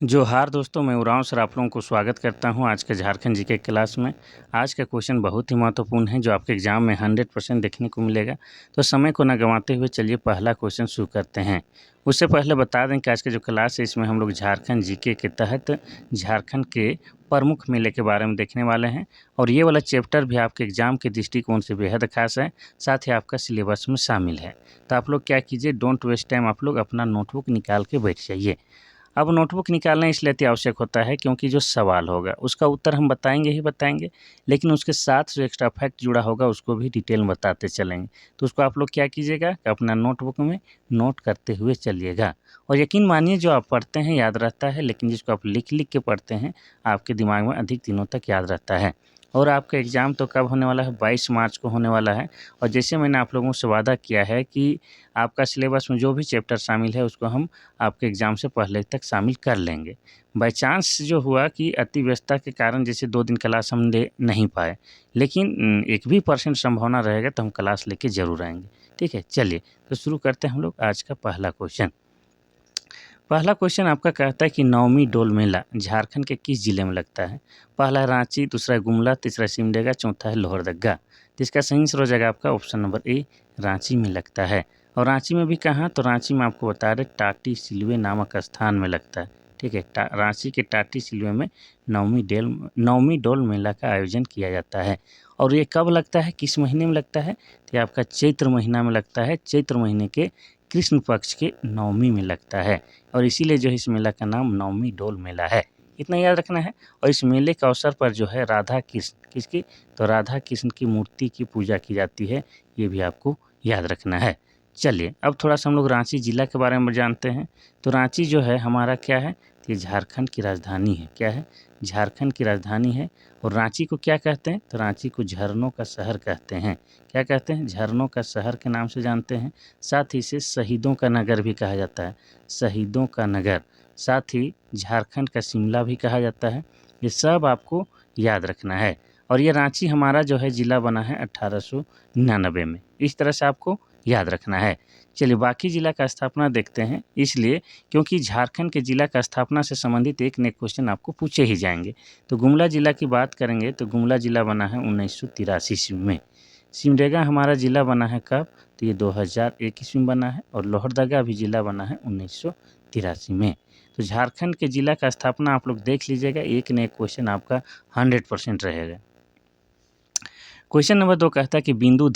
जोहार दोस्तों, मैं उरांव सर आप लोगों को स्वागत करता हूं आज के झारखंड जीके क्लास में। आज का क्वेश्चन बहुत ही महत्वपूर्ण है जो आपके एग्जाम में 100% देखने को मिलेगा। तो समय को न गंवाते हुए चलिए पहला क्वेश्चन शुरू करते हैं। उससे पहले बता दें कि आज का जो क्लास है इसमें हम लोग झारखंड जीके के तहत झारखंड के प्रमुख मेले के बारे में देखने वाले हैं। और ये वाला चैप्टर भी आपके एग्जाम के दृष्टिकोण से बेहद खास है, साथ ही आपका सिलेबस में शामिल है। तो आप लोग क्या कीजिए, डोंट वेस्ट टाइम, आप लोग अपना नोटबुक निकाल के बैठ जाइए। अब नोटबुक निकालना इसलिए अति आवश्यक होता है क्योंकि जो सवाल होगा उसका उत्तर हम बताएंगे ही बताएंगे, लेकिन उसके साथ जो एक्स्ट्रा फैक्ट जुड़ा होगा उसको भी डिटेल में बताते चलेंगे। तो उसको आप लोग क्या कीजिएगा कि अपना नोटबुक में नोट करते हुए चलिएगा। और यकीन मानिए जो आप पढ़ते हैं याद रहता है, लेकिन जिसको आप लिख लिख के पढ़ते हैं आपके दिमाग में अधिक दिनों तक याद रहता है। और आपका एग्ज़ाम तो कब होने वाला है, 22 मार्च को होने वाला है। और जैसे मैंने आप लोगों से वादा किया है कि आपका सिलेबस में जो भी चैप्टर शामिल है उसको हम आपके एग्ज़ाम से पहले तक शामिल कर लेंगे। बाय चांस जो हुआ कि अति व्यस्तता के कारण जैसे 2 दिन क्लास हम ले नहीं पाए, लेकिन 1 भी % संभावना रहेगा तो हम क्लास लेके ज़रूर आएँगे। ठीक है, चलिए तो शुरू करते हैं हम लोग आज का पहला क्वेश्चन। पहला क्वेश्चन आपका कहता है कि नवमी डोल मेला झारखंड के किस जिले में लगता है? पहला है रांची, दूसरा है गुमला, तीसरा सिमडेगा, चौथा है लोहरदगा। तो इसका सही आंसर हो जाएगा आपका ऑप्शन नंबर ए, रांची में लगता है। और रांची में भी कहाँ, तो रांची में आपको बता रहे टाटी सिलवे नामक स्थान में लगता है। ठीक है, रांची के टाटी सिलवे में नवमी डोल मेला का आयोजन किया जाता है। और ये कब लगता है, किस महीने में लगता है? तो ये आपका चैत्र महीना में लगता है। चैत्र महीने के कृष्ण पक्ष के नवमी में लगता है। और इसीलिए जो है इस मेला का नाम नवमी डोल मेला है। इतना याद रखना है। और इस मेले के अवसर पर जो है राधा कृष्ण, किसकी, तो राधा कृष्ण की मूर्ति की पूजा की जाती है। ये भी आपको याद रखना है। चलिए अब थोड़ा सा हम लोग रांची जिला के बारे में जानते हैं। तो रांची जो है हमारा क्या है, तो ये झारखंड की राजधानी है। क्या है, झारखंड की राजधानी है। और रांची को क्या कहते हैं, तो रांची को झरनों का शहर कहते हैं। क्या कहते हैं, झरनों का शहर के नाम से जानते हैं। साथ ही इसे शहीदों का नगर भी कहा जाता है, शहीदों का नगर। साथ ही झारखंड का शिमला भी कहा जाता है। ये सब आपको याद रखना है। और ये रांची हमारा जो है ज़िला बना है 1899 में। इस तरह से आपको याद रखना है। चलिए बाकी ज़िला का स्थापना देखते हैं, इसलिए क्योंकि झारखंड के ज़िला का स्थापना से संबंधित एक न एक क्वेश्चन आपको पूछे ही जाएंगे। तो गुमला ज़िला की बात करेंगे तो गुमला ज़िला बना है 1983 ईस्वी में। सिमडेगा हमारा ज़िला बना है कब, तो ये 2001 ईस्वी में बना है। और लोहरदगा भी ज़िला बना है 1983 में। तो झारखंड के ज़िला का स्थापना आप लोग देख लीजिएगा, एक न एक क्वेश्चन आपका 100% रहेगा। क्वेश्चन नंबर 2 कहता है कि बिंदु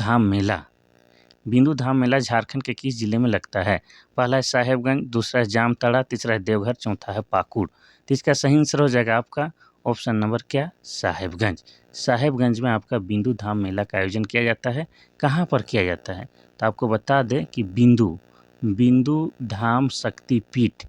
धाम मेला झारखंड के किस जिले में लगता है? पहला है साहेबगंज, दूसरा है जामताड़ा, तीसरा है देवघर, चौथा है पाकुड़। तो इसका सही आंसर हो जाएगा आपका ऑप्शन नंबर क्या, साहेबगंज। साहेबगंज में आपका बिंदु धाम मेला का आयोजन किया जाता है। कहाँ पर किया जाता है, तो आपको बता दें कि बिंदु धाम शक्तिपीठ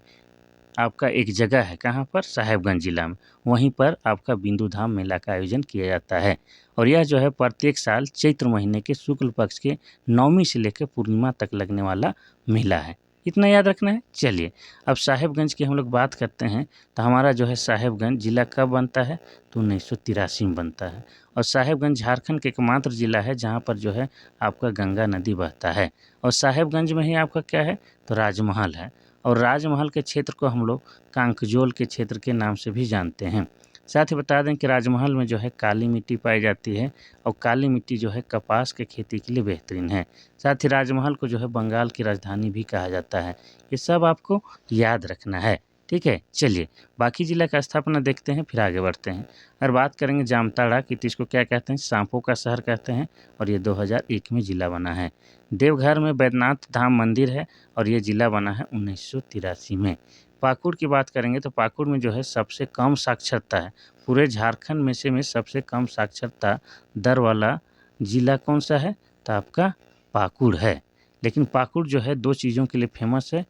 आपका एक जगह है। कहाँ पर, साहेबगंज जिला में। वहीं पर आपका बिंदु धाम मेला का आयोजन किया जाता है। और यह जो है प्रत्येक साल चैत्र महीने के शुक्ल पक्ष के नवमी से लेकर पूर्णिमा तक लगने वाला मेला है। इतना याद रखना है। चलिए अब साहेबगंज की हम लोग बात करते हैं। तो हमारा जो है साहेबगंज जिला कब बनता है, तो 1983 में बनता है। और साहेबगंज झारखंड के एकमात्र जिला है जहाँ पर जो है आपका गंगा नदी बहता है। और साहेबगंज में ही आपका क्या है, तो राजमहल है। और राजमहल के क्षेत्र को हम लोग कांकजोल के क्षेत्र के नाम से भी जानते हैं। साथ ही बता दें कि राजमहल में जो है काली मिट्टी पाई जाती है। और काली मिट्टी जो है कपास के खेती के लिए बेहतरीन है। साथ ही राजमहल को जो है बंगाल की राजधानी भी कहा जाता है। ये सब आपको याद रखना है। ठीक है, चलिए बाकी जिला का स्थापना देखते हैं, फिर आगे बढ़ते हैं। और बात करेंगे जामताड़ा की, तो इसको क्या कहते हैं, सांपों का शहर कहते हैं। और ये 2001 में जिला बना है। देवघर में बैद्यनाथ धाम मंदिर है। और ये ज़िला बना है 1983 में। पाकुड़ की बात करेंगे तो पाकुड़ में जो है सबसे कम साक्षरता है। पूरे झारखंड में सबसे कम साक्षरता दर वाला ज़िला कौन सा है, तो आपका पाकुड़ है। लेकिन पाकुड़ जो है 2 चीज़ों के लिए फेमस है।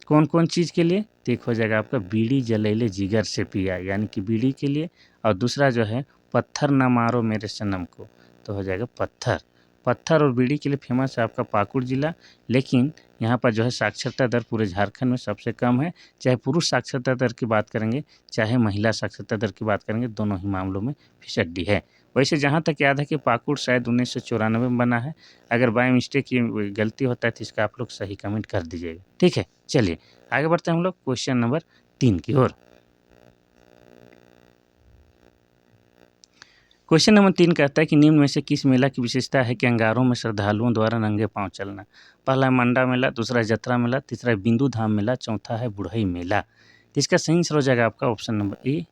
कौन कौन चीज़ के लिए, तो एक हो जाएगा आपका बीड़ी जलैले जिगर से पिया, यानी कि बीड़ी के लिए। और दूसरा जो है पत्थर न मारो मेरे सनम को, तो हो जाएगा पत्थर और बीड़ी के लिए फेमस है आपका पाकुड़ जिला। लेकिन यहाँ पर जो है साक्षरता दर पूरे झारखंड में सबसे कम है। चाहे पुरुष साक्षरता दर की बात करेंगे, चाहे महिला साक्षरता दर की बात करेंगे, दोनों ही मामलों में फिसड्डी है। वैसे जहाँ तक याद है कि पाकुड़ शायद 1994 में बना है। अगर बाय मिस्टेक ये गलती होता है तो इसका आप लोग सही कमेंट कर दीजिएगा। ठीक है, चलिए आगे बढ़ते हैं हम लोग क्वेश्चन नंबर 3 की ओर। क्वेश्चन नंबर 3 कहता है कि निम्न में से किस मेला की विशेषता है कि अंगारों में श्रद्धालुओं द्वारा नंगे पांव चलना। पहला है मंडा मेला, दूसरा है जतरा मेला, तीसरा है बिंदु धाम मेला, चौथा है बुढ़ई मेला। तो इसका सही आंसर हो जाएगा आपका ऑप्शन नंबर ए।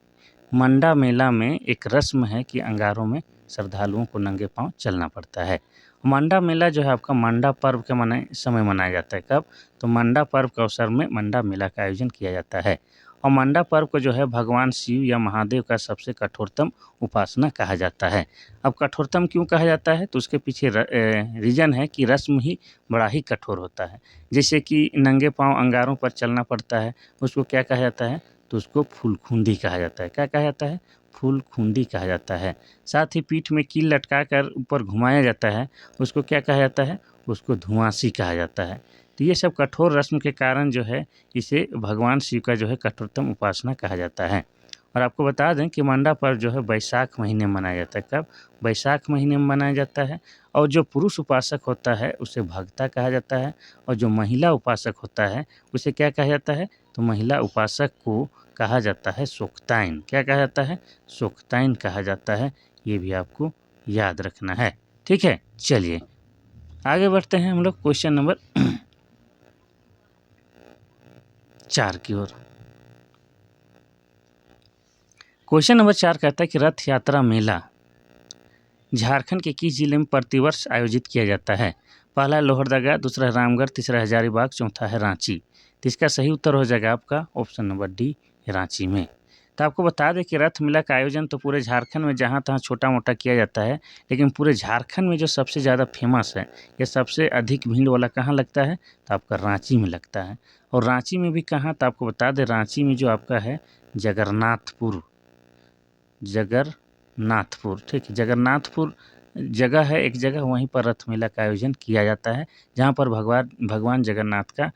मंडा मेला में एक रस्म है कि अंगारों में श्रद्धालुओं को नंगे पांव चलना पड़ता है। मंडा मेला जो है आपका मंडा पर्व के समय मनाया जाता है। कब? तो मंडा पर्व के अवसर में मंडा मेला का आयोजन किया जाता है। और मंडा पर्व को जो है भगवान शिव या महादेव का सबसे कठोरतम उपासना कहा जाता है। अब कठोरतम क्यों कहा जाता है? तो उसके पीछे रीज़न है कि रस्म ही बड़ा ही कठोर होता है। जैसे कि नंगे पांव अंगारों पर चलना पड़ता है, उसको क्या कहा जाता है? तो उसको फूलखुंडी कहा जाता है। क्या कहा जाता है? फूलखुंडी कहा जाता है। साथ ही पीठ में कील लटका कर ऊपर घुमाया जाता है, उसको क्या कहा जाता है? उसको धुआंसी कहा जाता है। तो ये सब कठोर रस्म के कारण जो है इसे भगवान शिव का जो है कठोरतम उपासना कहा जाता है। और आपको बता दें कि मंडा पर्व जो है बैसाख महीने में मनाया जाता है। कब? बैसाख महीने में मनाया जाता है। और जो पुरुष उपासक होता है उसे भगता कहा जाता है, और जो महिला उपासक होता है उसे क्या कहा जाता है? तो महिला उपासक को कहा जाता है सोक्ताइन। क्या कहा जाता है? सोक्ताइन कहा जाता है। ये भी आपको याद रखना है। ठीक है, चलिए आगे बढ़ते हैं हम लोग क्वेश्चन नंबर 4 की ओर। क्वेश्चन नंबर 4 कहता है कि रथ यात्रा मेला झारखंड के किस जिले में प्रतिवर्ष आयोजित किया जाता है। पहला है लोहरदगा, दूसरा है रामगढ़, तीसरा है हजारीबाग, चौथा है रांची। तो इसका सही उत्तर हो जाएगा आपका ऑप्शन नंबर डी, रांची में। तो आपको बता दें कि रथ मेला का आयोजन तो पूरे झारखंड में जहाँ तहाँ छोटा मोटा किया जाता है, लेकिन पूरे झारखंड में जो सबसे ज़्यादा फेमस है या सबसे अधिक भीड़ वाला कहाँ लगता है? तो आपका रांची में लगता है। और रांची में भी कहाँ? तो आपको बता दें रांची में जो आपका है जगन्नाथपुर, जगन्नाथपुर, ठीक है, जगन्नाथपुर जगह है एक जगह, वहीं पर रथ मेला का आयोजन किया जाता है, जहाँ पर भगवान जगन्नाथ का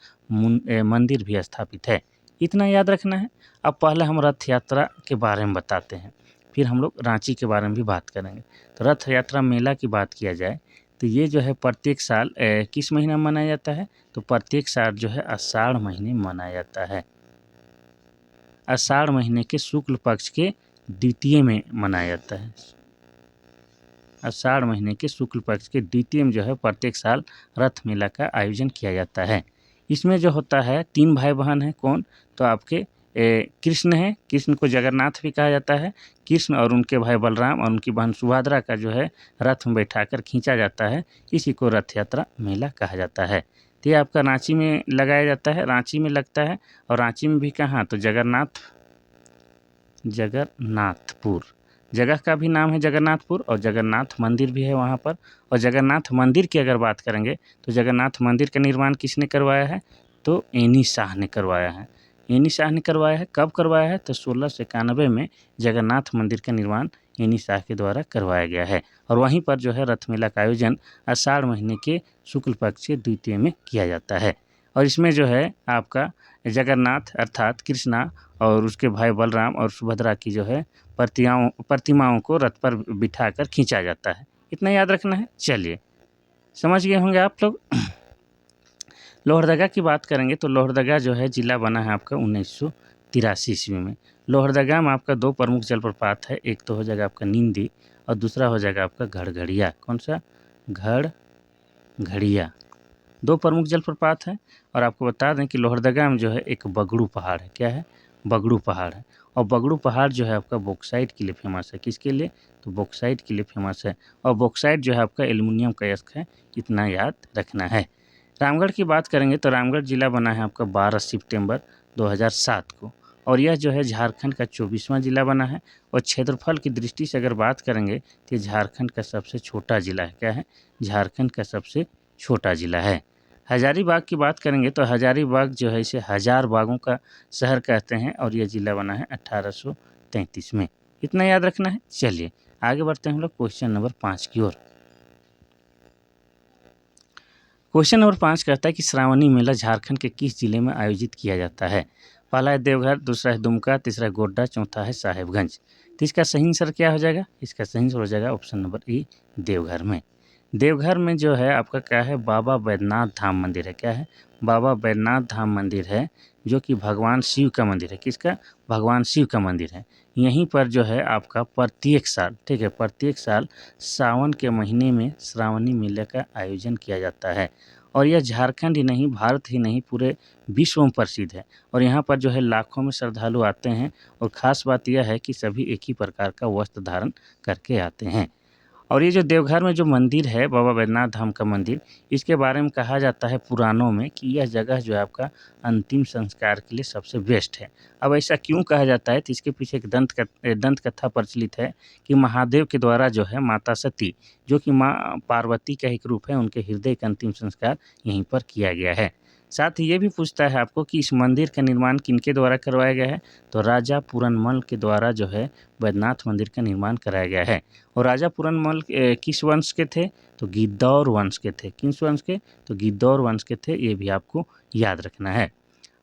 मंदिर भी स्थापित है। इतना याद रखना है। अब पहले हम रथ यात्रा के बारे में बताते हैं, फिर हम लोग रांची के बारे में भी बात करेंगे। तो रथ यात्रा मेला की बात किया जाए तो ये जो है प्रत्येक साल किस महीना में मनाया जाता है? तो प्रत्येक साल जो है आषाढ़ महीने में मनाया जाता है। आषाढ़ महीने के शुक्ल पक्ष के द्वितीय में मनाया जाता है। आषाढ़ महीने के शुक्ल पक्ष के द्वितीय में जो है प्रत्येक साल रथ मेला का आयोजन किया जाता है। इसमें जो होता है 3 भाई बहन हैं। कौन? तो आपके कृष्ण हैं, कृष्ण को जगन्नाथ भी कहा जाता है। कृष्ण और उनके भाई बलराम और उनकी बहन सुभद्रा का जो है रथ में बैठाकर खींचा जाता है, इसी को रथ यात्रा मेला कहा जाता है। तो ये आपका रांची में लगाया जाता है, रांची में लगता है। और रांची में भी कहाँ? तो जगन्नाथपुर जगह का भी नाम है जगन्नाथपुर, और जगन्नाथ मंदिर भी है वहाँ पर। और जगन्नाथ मंदिर की अगर बात करेंगे तो जगन्नाथ मंदिर का निर्माण किसने करवाया है? तो एनी शाह ने करवाया है। एनी शाह ने करवाया है। कब करवाया है? तो 1691 में जगन्नाथ मंदिर का निर्माण एनी शाह के द्वारा करवाया गया है। और वहीं पर जो है रथ मेला का आयोजन आषाढ़ महीने के शुक्ल पक्ष के द्वितीय में किया जाता है। और इसमें जो है आपका जगन्नाथ अर्थात कृष्णा और उसके भाई बलराम और सुभद्रा की जो है प्रतिमाओं को रथ पर बिठाकर खींचा जाता है। इतना याद रखना है। चलिए समझ गए होंगे आप लोग। लोहरदगा की बात करेंगे तो लोहरदगा जो है जिला बना है आपका 1983 ईस्वी में। लोहरदगा में आपका 2 प्रमुख जलप्रपात है, एक तो हो जाएगा आपका नींदी और दूसरा हो जाएगा आपका घड़घड़िया। कौन सा? घड़घड़िया। 2 प्रमुख जलप्रपात हैं। और आपको बता दें कि लोहरदगा में जो है एक बगड़ू पहाड़ है। क्या है? बगड़ू पहाड़ है। और बगड़ू पहाड़ जो है आपका बॉक्साइट के लिए फेमस है। किसके लिए? तो बॉक्साइट के लिए फेमस है। और बॉक्साइट जो है आपका एल्युमिनियम का अयस्क है। इतना याद रखना है। रामगढ़ की बात करेंगे तो रामगढ़ जिला बना है आपका 12 सितंबर 2007 को, और यह जो है झारखंड का 24वां जिला बना है। और क्षेत्रफल की दृष्टि से अगर बात करेंगे तो ये झारखंड का सबसे छोटा जिला है। क्या है? झारखंड का सबसे छोटा जिला है। हजारीबाग की बात करेंगे तो हजारीबाग जो है इसे हजार बागों का शहर कहते हैं, और यह जिला बना है 1833 में। इतना याद रखना है। चलिए आगे बढ़ते हैं हम लोग क्वेश्चन नंबर 5 की ओर। क्वेश्चन नंबर 5 कहता है कि श्रावणी मेला झारखंड के किस जिले में आयोजित किया जाता है। पहला है देवघर, दूसरा है दुमका, तीसरा है गोड्डा, चौथा है साहेबगंज। तो इसका सही आंसर क्या हो जाएगा? इसका सही आंसर हो जाएगा ऑप्शन नंबर ई, देवघर में। देवघर में जो है आपका क्या है? बाबा बैद्यनाथ धाम मंदिर है। क्या है? बाबा बैद्यनाथ धाम मंदिर है, जो कि भगवान शिव का मंदिर है। किसका? भगवान शिव का मंदिर है। यहीं पर जो है आपका प्रत्येक साल, ठीक है, प्रत्येक साल सावन के महीने में श्रावणी मेले का आयोजन किया जाता है और यह झारखंड ही नहीं, भारत ही नहीं, पूरे विश्व में प्रसिद्ध है और यहाँ पर जो है लाखों में श्रद्धालु आते हैं और ख़ास बात यह है कि सभी एक ही प्रकार का वस्त्र धारण करके आते हैं। और ये जो देवघर में जो मंदिर है बाबा बैद्यनाथ धाम का मंदिर, इसके बारे में कहा जाता है पुराणों में कि यह जगह जो है आपका अंतिम संस्कार के लिए सबसे बेस्ट है। अब ऐसा क्यों कहा जाता है, तो इसके पीछे एक दंत कथा प्रचलित है कि महादेव के द्वारा जो है माता सती, जो कि माँ पार्वती का एक रूप है, उनके हृदय का अंतिम संस्कार यहीं पर किया गया है। साथ ही ये भी पूछता है आपको कि इस मंदिर का निर्माण किनके द्वारा करवाया गया है, तो राजा पूरनमल के द्वारा जो है बैद्यनाथ मंदिर का निर्माण कराया गया है। और राजा पूरनमल किस वंश के थे, तो गिद्धौर वंश के थे। किस वंश के, तो गिद्धौर वंश के थे, ये भी आपको याद रखना है।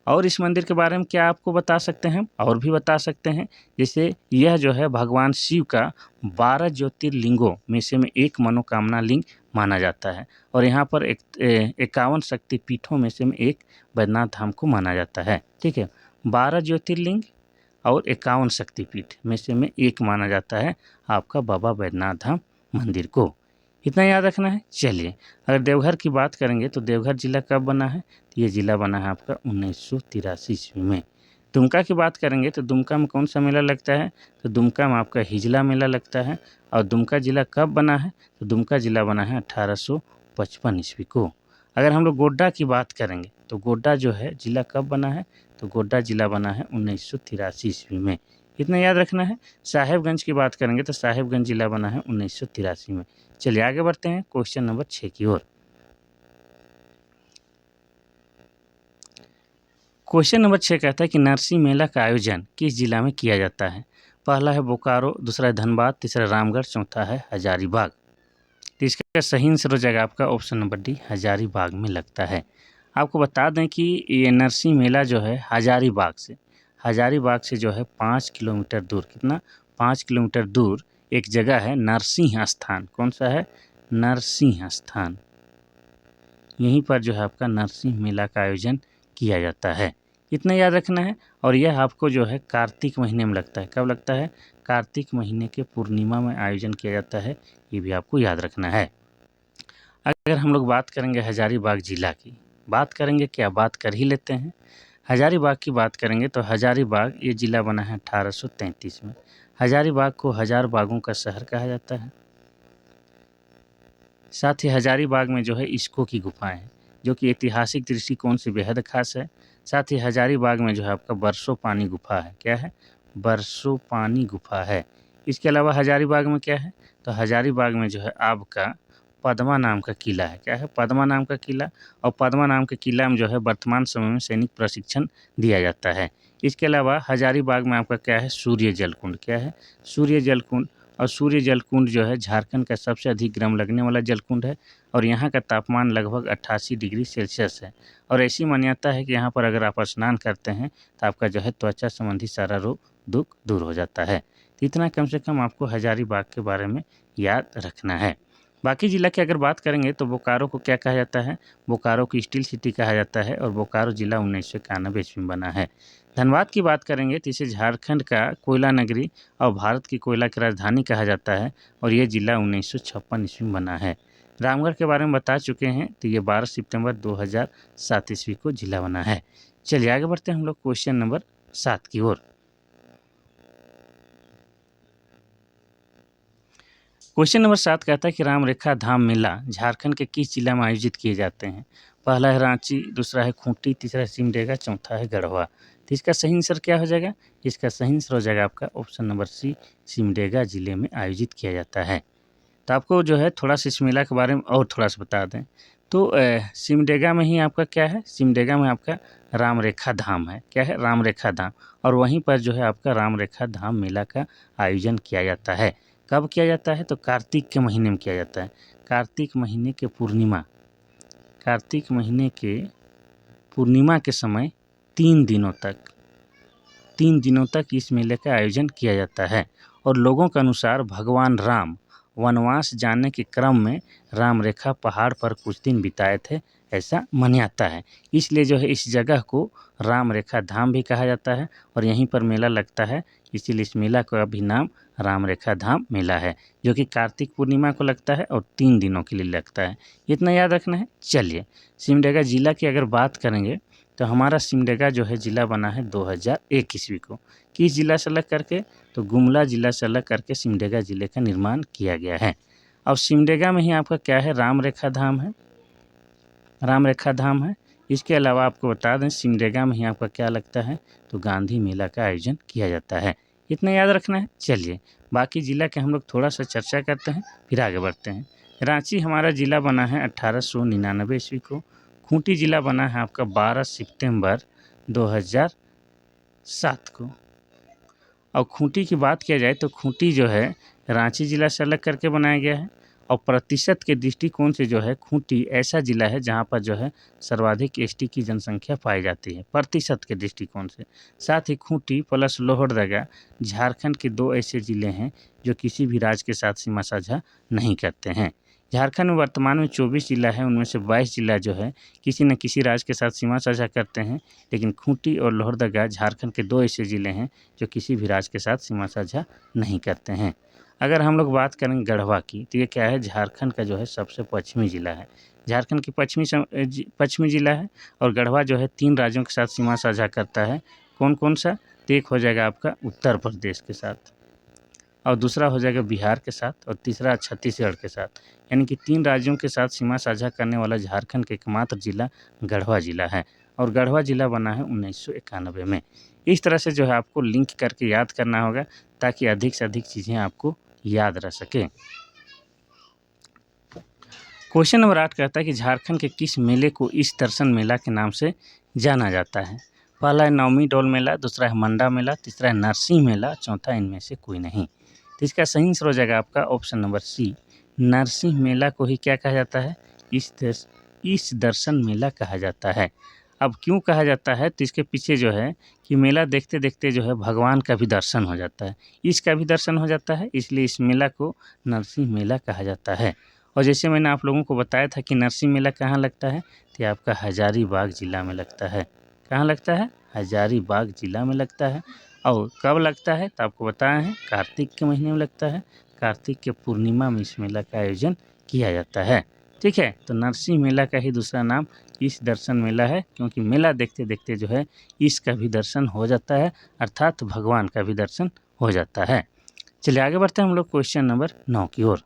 और इस मंदिर के बारे में क्या आपको बता सकते हैं, और भी बता सकते हैं, जैसे यह जो है भगवान शिव का 12 ज्योतिर्लिंगों में से में एक मनोकामना लिंग माना जाता है और यहाँ पर 51 शक्तिपीठों में से में एक बैद्यनाथ धाम को माना जाता है। ठीक है, 12 ज्योतिर्लिंग और 51 शक्तिपीठ में से में एक माना जाता है आपका बाबा बैद्यनाथ धाम मंदिर को। इतना याद रखना है। चलिए, अगर देवघर की बात करेंगे तो देवघर जिला कब बना है, तो ये जिला बना है आपका 1983 ईस्वी में। दुमका की बात करेंगे तो दुमका में कौन सा मेला लगता है, तो दुमका में आपका हिजला मेला लगता है। और दुमका जिला कब बना है, तो दुमका जिला बना है 1855 ईस्वी को। अगर हम लोग गोड्डा की बात करेंगे तो गोड्डा जो है जिला कब बना है, तो गोड्डा जिला बना है 1983 ईस्वी में। इतना याद रखना है। साहेबगंज की बात करेंगे तो साहेबगंज जिला बना है 1983 में। चलिए आगे बढ़ते हैं क्वेश्चन नंबर 6 की ओर। क्वेश्चन नंबर 6 कहता है कि नरसिंह मेला का आयोजन किस जिला में किया जाता है। पहला है बोकारो, दूसरा है धनबाद, तीसरा रामगढ़, चौथा है हजारीबाग। तो इसका सही आंसर हो जाएगा आपका ऑप्शन नंबर डी, हजारीबाग में लगता है। आपको बता दें कि ये नरसिंह मेला जो है हजारीबाग से जो है 5 किलोमीटर दूर, कितना, 5 किलोमीटर दूर एक जगह है नरसिंह स्थान। कौन सा है, नरसिंह स्थान। यहीं पर जो है आपका नरसिंह मेला का आयोजन किया जाता है। इतना याद रखना है। और यह आपको जो है कार्तिक महीने में लगता है। कब लगता है, कार्तिक महीने के पूर्णिमा में आयोजन किया जाता है, ये भी आपको याद रखना है। अगर हम लोग बात करेंगे हजारीबाग जिला की, बात करेंगे क्या, बात कर ही लेते हैं। हजारीबाग की बात करेंगे तो हजारीबाग ये जिला बना है 1833 में। हजारीबाग को हजार बागों का शहर कहा जाता है। साथ ही हजारीबाग में जो है इस्को की गुफाएं हैं, जो कि ऐतिहासिक दृष्टिकोण से बेहद खास है। साथ ही हजारीबाग में जो है आपका बरसों पानी गुफा है। क्या है, बरसों पानी गुफा है। इसके अलावा हजारीबाग में क्या है, तो हजारीबाग में जो है आपका पद्मा नाम का किला है। क्या है, पद्मा नाम का किला। और पद्मा नाम के किला में जो है वर्तमान समय में सैनिक प्रशिक्षण दिया जाता है। इसके अलावा हजारीबाग में आपका क्या है, सूर्य जल कुंड। क्या है, सूर्य जल कुंड। और सूर्य जल कुंड जो है झारखंड का सबसे अधिक गर्म लगने वाला जल कुंड है और यहाँ का तापमान लगभग 88 डिग्री सेल्सियस है। और ऐसी मान्यता है कि यहाँ पर अगर आप स्नान करते हैं तो आपका जो है त्वचा संबंधी सारा रोग दुख दूर हो जाता है। तो इतना कम से कम आपको हजारीबाग के बारे में याद रखना है। बाकी जिला की अगर बात करेंगे तो बोकारो को क्या कहा जाता है, बोकारो को स्टील सिटी कहा जाता है और बोकारो जिला 1991 ईस्वी में बना है। धनबाद की बात करेंगे तो इसे झारखंड का कोयला नगरी और भारत की कोयला की राजधानी कहा जाता है और ये जिला 1956 ईस्वी में बना है। रामगढ़ के बारे में बता चुके हैं, तो ये 12 सितंबर 2007 ईस्वी को जिला बना है। चलिए आगे बढ़ते हैं हम लोग क्वेश्चन नंबर 7 की ओर। क्वेश्चन नंबर 7 कहता है कि राम रेखा धाम मेला झारखंड के किस जिला में आयोजित किए जाते हैं। पहला है रांची, दूसरा है खूंटी, तीसरा है सिमडेगा, चौथा है गढ़वा। तो इसका सही आंसर क्या हो जाएगा, इसका सही आंसर हो जाएगा आपका ऑप्शन नंबर सी, सिमडेगा जिले में आयोजित किया जाता है। तो आपको जो है थोड़ा सा इस मेला के बारे में और थोड़ा सा बता दें तो सिमडेगा में ही आपका क्या है, सिमडेगा में आपका राम रेखा धाम है। क्या है, राम रेखा धाम। और वहीं पर जो है आपका राम रेखा धाम मेला का आयोजन किया जाता है। कब किया जाता है, तो कार्तिक के महीने में किया जाता है। कार्तिक महीने के पूर्णिमा, कार्तिक महीने के पूर्णिमा के समय 3 दिनों तक इस मेले का आयोजन किया जाता है। और लोगों के अनुसार भगवान राम वनवास जाने के क्रम में राम रेखा पहाड़ पर कुछ दिन बिताए थे, ऐसा मान्यता है। इसलिए जो है इस जगह को राम रेखा धाम भी कहा जाता है और यहीं पर मेला लगता है, इसीलिए इस मेला का भी नाम राम रेखा धाम मेला है, जो कि कार्तिक पूर्णिमा को लगता है और 3 दिनों के लिए लगता है। इतना याद रखना है। चलिए, सिमडेगा ज़िला की अगर बात करेंगे तो हमारा सिमडेगा जो है ज़िला बना है 2001 ईस्वी को। किस ज़िला से अलग करके? तो गुमला ज़िला से अलग करके सिमडेगा ज़िले का निर्माण किया गया है। और सिमडेगा में ही आपका क्या है? राम रेखा धाम है, राम रेखा धाम है। इसके अलावा आपको बता दें सिमडेगा में ही आपका क्या लगता है? तो गांधी मेला का आयोजन किया जाता है। इतना याद रखना है। चलिए, बाकी ज़िला के हम लोग थोड़ा सा चर्चा करते हैं, फिर आगे बढ़ते हैं। रांची हमारा ज़िला बना है 1899 ईस्वी को। खूंटी ज़िला बना है आपका 12 सितंबर 2007 को। और खूंटी की बात किया जाए तो खूंटी जो है रांची ज़िला से अलग करके बनाया गया है। और प्रतिशत के दृष्टिकोण से जो है खूंटी ऐसा ज़िला है जहां पर जो है सर्वाधिक एसटी की जनसंख्या पाई जाती है, प्रतिशत के दृष्टिकोण से। साथ ही खूंटी प्लस लोहरदगा झारखंड के 2 ऐसे ज़िले हैं जो किसी भी राज्य के साथ सीमा साझा नहीं करते हैं। झारखंड में वर्तमान में 24 ज़िला है, उनमें से 22 ज़िला जो है किसी न किसी राज्य के साथ सीमा साझा करते हैं, लेकिन खूंटी और लोहरदगा झारखंड के 2 ऐसे ज़िले हैं जो किसी भी राज्य के साथ सीमा साझा नहीं करते हैं। अगर हम लोग बात करें गढ़वा की, तो ये क्या है? झारखंड का जो है सबसे पश्चिमी ज़िला है। झारखंड की पश्चिमी ज़िला है और गढ़वा जो है 3 राज्यों के साथ सीमा साझा करता है। कौन-कौन सा? तो एक हो जाएगा आपका उत्तर प्रदेश के साथ, और दूसरा हो जाएगा बिहार के साथ, और तीसरा छत्तीसगढ़ के साथ। यानी कि 3 राज्यों के साथ सीमा साझा करने वाला झारखंड का एकमात्र ज़िला गढ़वा ज़िला है, और गढ़वा ज़िला बना है 1991 में। इस तरह से जो है आपको लिंक करके याद करना होगा ताकि अधिक से अधिक चीज़ें आपको याद रह सके। क्वेश्चन नंबर 8 कहता है कि झारखंड के किस मेले को इस दर्शन मेला के नाम से जाना जाता है? पहला है नवमी डोल मेला, दूसरा है मंडा मेला, तीसरा है नरसिंह मेला, चौथा इनमें से कोई नहीं। तो इसका सही आंसर हो जाएगा आपका ऑप्शन नंबर सी, नरसिंह मेला को ही क्या कहा जाता है? इस दर्शन मेला कहा जाता है। अब क्यों कहा जाता है? तो इसके पीछे जो है कि मेला देखते देखते जो है भगवान का भी दर्शन हो जाता है, इसका भी दर्शन हो जाता है, इसलिए इस मेला को नरसिंह मेला कहा जाता है। और जैसे मैंने आप लोगों को बताया था कि नरसिंह मेला कहाँ लगता है, तो ये आपका हजारीबाग ज़िला में लगता है। कहाँ लगता है? हजारीबाग ज़िला में लगता है। और कब लगता है? तो आपको बताया है कार्तिक के महीने में लगता है। कार्तिक के पूर्णिमा में इस मेला का आयोजन किया जाता है। ठीक है, तो नरसिंह मेला का ही दूसरा नाम इस दर्शन मेला है, क्योंकि मेला देखते देखते जो है इसका भी दर्शन हो जाता है, अर्थात भगवान का भी दर्शन हो जाता है। चलिए आगे बढ़ते हैं हम लोग क्वेश्चन नंबर 9 की ओर।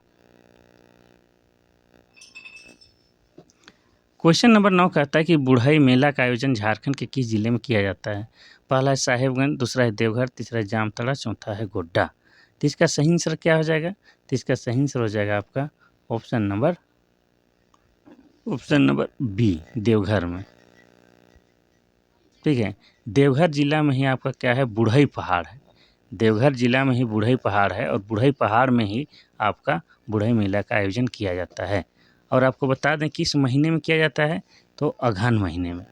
क्वेश्चन नंबर 9 कहता है कि बुढ़ई मेला का आयोजन झारखंड के किस जिले में किया जाता है? पहला है साहेबगंज, दूसरा है देवघर, तीसरा है जामताड़ा, चौथा है गोड्डा। तो इसका सही आंसर क्या हो जाएगा? तो इसका सही आंसर हो जाएगा आपका ऑप्शन नंबर बी, देवघर में। ठीक है, देवघर जिला में ही आपका क्या है? बुढ़ई पहाड़ है। देवघर जिला में ही बुढ़ई पहाड़ है और बुढ़ई पहाड़ में ही आपका बुढ़ई मेला का आयोजन किया जाता है। और आपको बता दें किस महीने में किया जाता है? तो अगहन महीने में।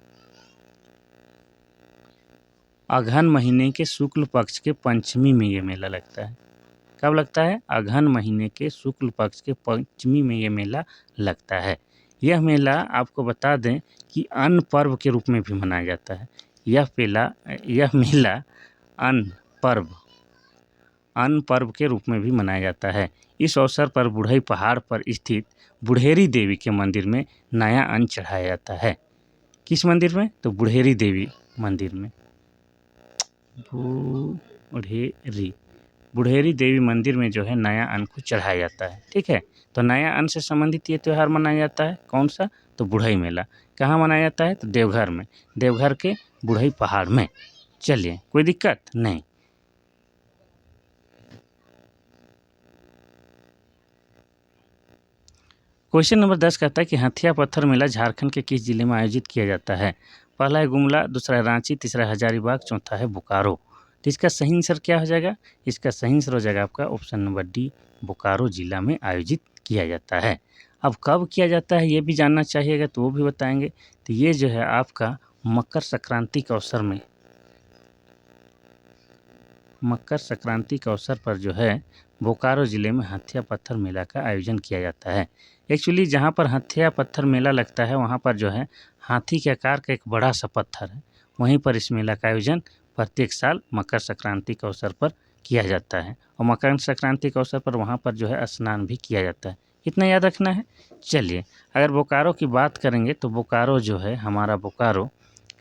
अगहन महीने के शुक्ल पक्ष के पंचमी में ये मेला लगता है। कब लगता है? अगहन महीने के शुक्ल पक्ष के पंचमी में ये मेला लगता है। यह मेला आपको बता दें कि अन्न पर्व के रूप में भी मनाया जाता है। यह मेला अन्न पर्व के रूप में भी मनाया जाता है। इस अवसर पर बुढ़ई पहाड़ पर स्थित बुढ़ेरी देवी के मंदिर में नया अन्न चढ़ाया जाता है। किस मंदिर में? तो बुढ़ेरी देवी मंदिर में। बुढ़ेरी देवी मंदिर में जो है नया अन्न को चढ़ाया जाता है। ठीक है, तो नया अन्न से संबंधित ये त्यौहार मनाया जाता है। कौन सा? तो बुढ़ई मेला। कहाँ मनाया जाता है? तो देवघर में, देवघर के बुढ़ई पहाड़ में। चलिए, कोई दिक्कत नहीं। क्वेश्चन नंबर 10 कहता है कि हथिया पत्थर मेला झारखंड के किस जिले में आयोजित किया जाता है? पहला है गुमला, दूसरा है रांची, तीसरा है हजारीबाग, चौथा है बोकारो। तो इसका सही आंसर क्या हो जाएगा? इसका सही आंसर हो जाएगा आपका ऑप्शन नंबर डी, बोकारो जिला में आयोजित किया जाता है। अब कब किया जाता है ये भी जानना चाहिएगा, तो वो भी बताएंगे। तो ये जो है आपका मकर संक्रांति के अवसर में मकर संक्रांति के अवसर पर जो है बोकारो ज़िले में हथिया पत्थर मेला का आयोजन किया जाता है। एक्चुअली जहाँ पर हथिया पत्थर मेला लगता है वहाँ पर जो है हाथी के आकार का एक बड़ा सा पत्थर है, वहीं पर इस मेला का आयोजन प्रत्येक साल मकर संक्रांति के अवसर पर किया जाता है और मकर संक्रांति के अवसर पर वहाँ पर जो है स्नान भी किया जाता है। इतना याद रखना है। चलिए, अगर बोकारो की बात करेंगे तो बोकारो जो है हमारा बोकारो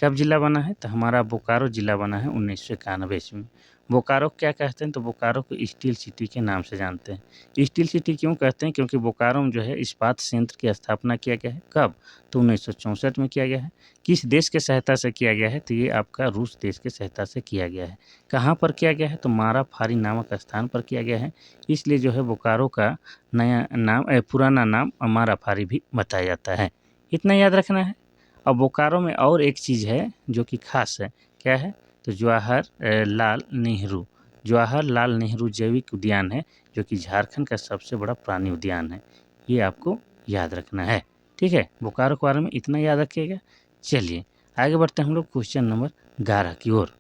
कब जिला बना है, तो हमारा बोकारो जिला बना है 1991 ईस्वी में। बोकारो क्या कहते हैं, तो बोकारो को स्टील सिटी के नाम से जानते हैं। स्टील सिटी क्यों कहते हैं, क्योंकि बोकारो में जो है इस्पात संयंत्र की स्थापना किया गया है। कब, तो 1964 में किया गया है। किस देश के सहायता से किया गया है, तो ये आपका रूस देश के सहायता से किया गया है। कहाँ पर किया गया है, तो मारा फारी नामक स्थान पर किया गया है। इसलिए जो है बोकारो का नया नाम पुराना नाम मारा फारी भी बताया जाता है। इतना याद रखना है। और बोकारो में और एक चीज़ है जो कि खास है, क्या है, तो जवाहरलाल नेहरू जैविक उद्यान है, जो कि झारखंड का सबसे बड़ा प्राणी उद्यान है। ये आपको याद रखना है। ठीक है, बोकारो के बारे में इतना याद रखिएगा। चलिए आगे बढ़ते हैं हम लोग क्वेश्चन नंबर 11 की ओर।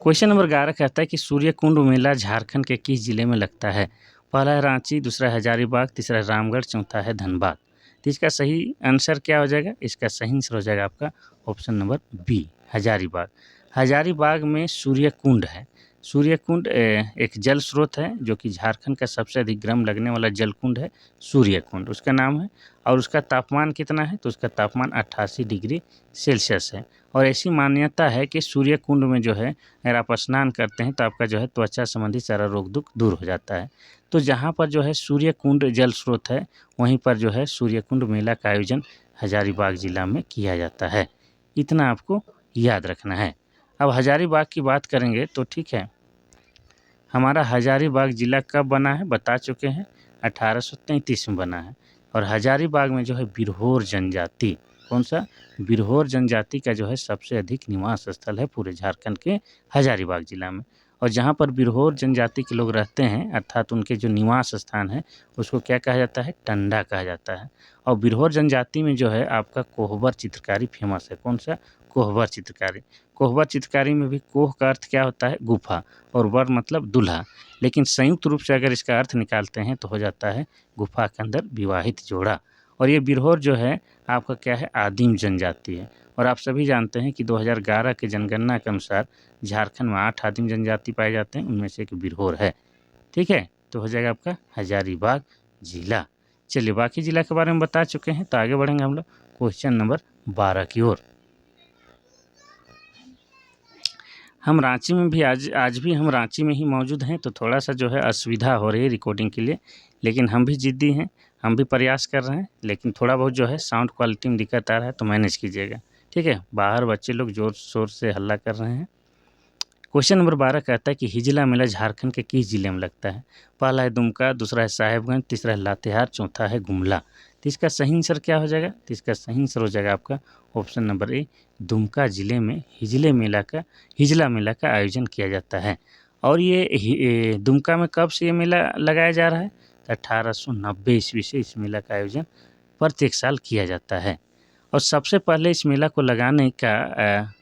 क्वेश्चन नंबर 11 कहता है कि सूर्य कुंड मेला झारखंड के किस जिले में लगता है। पहला है रांची, दूसरा है हजारीबाग, तीसरा है रामगढ़, चौथा है धनबाद। तो इसका सही आंसर क्या हो जाएगा, इसका सही आंसर हो जाएगा आपका option number B, Hazaribagh. Hazaribagh में सूर्य कुंड है। सूर्य कुंड एक जल स्रोत है जो कि झारखंड का सबसे अधिक गर्म लगने वाला जल कुंड है, सूर्य कुंड उसका नाम है। और उसका तापमान कितना है, तो उसका तापमान 88 डिग्री सेल्सियस है। और ऐसी मान्यता है कि सूर्य कुंड में जो है अगर आप स्नान करते हैं तो आपका जो है त्वचा संबंधी सारा रोग दुख दूर हो जाता है। तो जहाँ पर जो है सूर्य कुंड जल स्रोत है, वहीं पर जो है सूर्य कुंड मेला का आयोजन हजारीबाग जिला में किया जाता है। इतना आपको याद रखना है। अब हजारीबाग की बात करेंगे तो ठीक है, हमारा हजारीबाग जिला कब बना है, बता चुके हैं 1833 में बना है। और हजारीबाग में जो है बिरहोर जनजाति, कौन सा, बिरहोर जनजाति का जो है सबसे अधिक निवास स्थल है पूरे झारखंड के हजारीबाग जिला में। और जहाँ पर बिरहोर जनजाति के लोग रहते हैं, अर्थात उनके जो निवास स्थान है, उसको क्या कहा जाता है, टंडा कहा जाता है। और बिरहोर जनजाति में जो है आपका कोहबर चित्रकारी फेमस है। कौन सा, कोहबर चित्रकारी। कोहबर चित्रकारी में भी कोह का अर्थ क्या होता है, गुफा, और वर मतलब दूल्हा। लेकिन संयुक्त रूप से अगर इसका अर्थ निकालते हैं तो हो जाता है गुफा के अंदर विवाहित जोड़ा। और ये बिरहोर जो है आपका क्या है, आदिम जनजाति है। और आप सभी जानते हैं कि 2011 के जनगणना के अनुसार झारखंड में 8 आदिम जनजाति पाए जाते हैं, उनमें से एक बिरहोर है। ठीक है, तो हो जाएगा आपका हजारीबाग जिला। चलिए बाकी जिला के बारे में बता चुके हैं, तो आगे बढ़ेंगे हम लोग क्वेश्चन नंबर 12 की ओर। हम रांची में भी आज भी हम रांची में ही मौजूद हैं, तो थोड़ा सा जो है असुविधा हो रही है रिकॉर्डिंग के लिए, लेकिन हम भी जिद्दी हैं, हम भी प्रयास कर रहे हैं। लेकिन थोड़ा बहुत जो है साउंड क्वालिटी में दिक्कत आ रहा है, तो मैनेज कीजिएगा। ठीक है, बाहर बच्चे लोग ज़ोर शोर से हल्ला कर रहे हैं। क्वेश्चन नंबर 12 कहता है कि हिजला मेला झारखंड के किस जिले में लगता है। पहला है दुमका, दूसरा है साहेबगंज, तीसरा है लातेहार, चौथा है गुमला। तो इसका सही आंसर क्या हो जाएगा, तो इसका सही आंसर हो जाएगा आपका ऑप्शन नंबर ए, दुमका जिले में हिजला मेला का आयोजन किया जाता है। और ये दुमका में कब से ये मेला लगाया जा रहा है, तो 1890 ईस्वी से इस मेला का आयोजन प्रत्येक साल किया जाता है। और सबसे पहले इस मेला को लगाने का